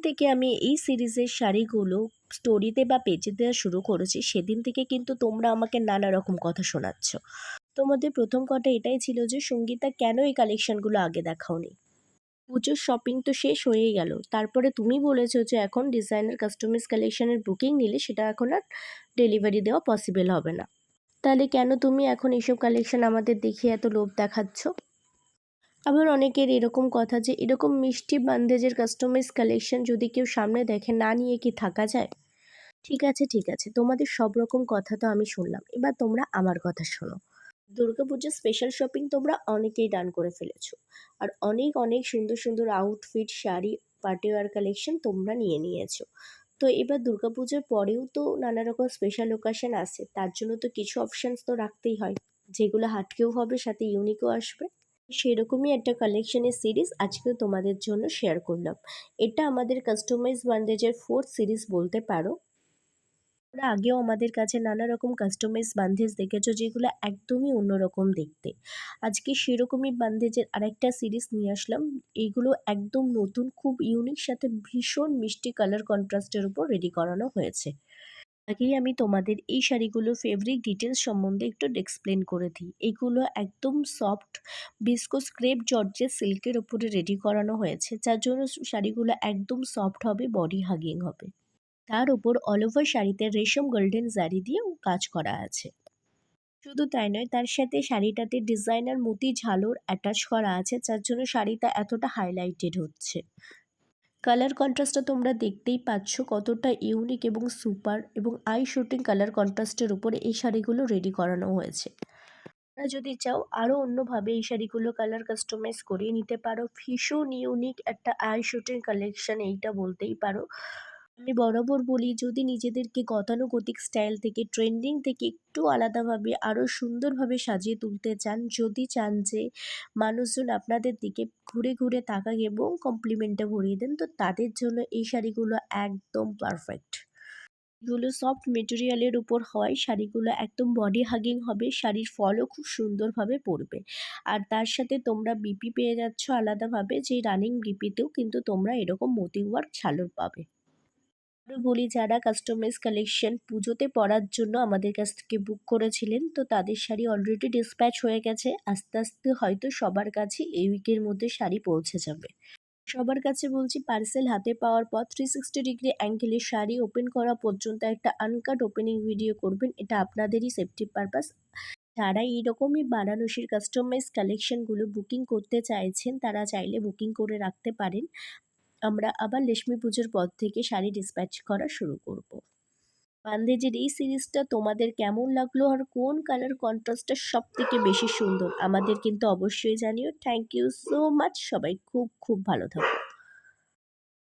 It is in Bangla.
থেকে আমি এই সিরিজের শাড়িগুলো স্টোরিতে বা পেজে দেওয়া শুরু করেছি, সেদিন থেকে কিন্তু তোমরা আমাকে নানা রকম কথা শোনাচ্ছ। তোমাদের প্রথম কথা এটাই ছিল যে, সঙ্গীতা কেন এই কালেকশনগুলো আগে দেখাওনি? পুজোর শপিং তো শেষ হয়েই গেল। তারপরে তুমি বলেছো যে এখন ডিজাইনার কাস্টমাইজ কালেকশনের বুকিং নিলে সেটা এখন আর ডেলিভারি দেওয়া পসিবল হবে না। তাহলে কেন তুমি এখন এইসব কালেকশন আমাদের দেখিয়ে এত লোভ দেখাচ্ছ? আবার অনেকের এরকম কথা যে এরকম মিষ্টি বান্দেজের কাস্টমাইজ কালেকশন যদি কেউ সামনে দেখে না নিয়ে কি থাকা যায়? ঠিক আছে, ঠিক আছে, তোমাদের সব রকম কথা তো আমি শুনলাম, এবার তোমরা আমার কথা শোনো। দুর্গাপুজোর স্পেশাল শপিং তোমরা অনেকেই ডান করে ফেলেছো, আর অনেক অনেক সুন্দর সুন্দর আউটফিট, শাড়ি, পার্টিওয়ার কালেকশন তোমরা নিয়ে নিয়েছো। তো এবার দুর্গাপুজোর পরেও তো নানা রকম স্পেশাল ওকাশন আসে, তার জন্য তো কিছু অপশানস তো রাখতেই হয়, যেগুলো হাটকেও হবে, সাথে ইউনিকও আসবে। সেরকমই একটা কালেকশনের সিরিজ আজকেও তোমাদের জন্য শেয়ার করলাম। এটা আমাদের কাস্টমাইজ বান্ডেজের ফোর্থ সিরিজ বলতে পারো। তোমরা আগেও আমাদের কাছে নানা রকম কাস্টমাইজ বান্ধেজ দেখেছো, যেগুলো একদমই অন্যরকম দেখতে। আজকে সেরকমই বান্ধেজের আরেকটা সিরিজ নিয়ে আসলাম। এইগুলো একদম নতুন, খুব ইউনিক, সাথে ভীষণ মিষ্টি কালার কন্ট্রাস্টের উপর রেডি করানো হয়েছে। আগেই আমি তোমাদের এই শাড়িগুলোর ফেব্রিক ডিটেলস সম্বন্ধে একটু এক্সপ্লেন করে দিই। এগুলো একদম সফট বিস্কোস ক্রেপ জর্জের সিল্কের ওপরে রেডি করানো হয়েছে, যার জন্য শাড়িগুলো একদম সফট হবে, বডি হাগিং হবে। তার উপর অল ওভার শাড়িতে রেশম গোল্ডেন জারি দিয়েও কাজ করা আছে। শুধু তাই নয়, তার সাথে শাড়িটাতে ডিজাইনার মতি ঝালর অ্যাটাচ করা আছে, যার জন্য শাড়িটা এতটা হাইলাইটেড হচ্ছে। কালার কন্ট্রাস্টটা তোমরা দেখতেই পাচ্ছ কতটা ইউনিক এবং সুপার, এবং আই শুটিং কালার কন্ট্রাস্টের উপরে এই শাড়িগুলো রেডি করানো হয়েছে। তোমরা যদি চাও আরও অন্যভাবে এই শাড়িগুলো কালার কাস্টমাইজ করিয়ে নিতে পারো। ভীষণ ইউনিক একটা আই শুটিং কালেকশন এইটা বলতেই পারো। আমি বরাবর বলি, যদি নিজেদেরকে গতানুগতিক স্টাইল থেকে, ট্রেন্ডিং থেকে একটু আলাদাভাবে আরও সুন্দরভাবে সাজিয়ে তুলতে চান, যদি চান যে মানুষজন আপনাদের দিকে ঘুরে ঘুরে তাকাক এবং কমপ্লিমেন্টে ভরিয়ে দেন, তো তাদের জন্য এই শাড়িগুলো একদম পারফেক্ট। এগুলো সফট মেটেরিয়ালের উপর হয়, শাড়িগুলো একদম বডি হাগিং হবে, শাড়ির ফলও খুব সুন্দরভাবে পড়বে। আর তার সাথে তোমরা বিপি পেয়ে যাচ্ছ আলাদাভাবে, যে রানিং বিপিতেও কিন্তু তোমরা এরকম মোতি ওয়ার্ক ঝালর পাবে। আরও বলি, যারা কাস্টমাইজ কালেকশন পুজোতে পরার জন্য আমাদের কাছ থেকে বুক করেছিলেন, তো তাদের শাড়ি অলরেডি ডিসপ্যাচ হয়ে গেছে। আস্তে আস্তে হয়তো সবার কাছে এই উইকের মধ্যে শাড়ি পৌঁছে যাবে। সবার কাছে বলছি, পার্সেল হাতে পাওয়ার পর 360 ডিগ্রি অ্যাঙ্গেলে শাড়ি ওপেন করা পর্যন্ত একটা আনকাট ওপেনিং ভিডিও করবেন, এটা আপনাদেরই সেফটি পারপাস। যারা এইরকমই বানারসির কাস্টমাইজ কালেকশনগুলো বুকিং করতে চাইছেন, তারা চাইলে বুকিং করে রাখতে পারেন। আমরা আবার লক্ষ্মী পুজোর পর থেকে শাড়ি ডিসপ্যাচ করা শুরু করব। বান্দেজের এই সিরিজটা তোমাদের কেমন লাগলো, আর কোন কালার কন্ট্রাস্টটা সব থেকে বেশি সুন্দর আমাদের কিন্তু অবশ্যই জানিও। থ্যাংক ইউ সো মাচ, সবাই খুব খুব ভালো থাকো।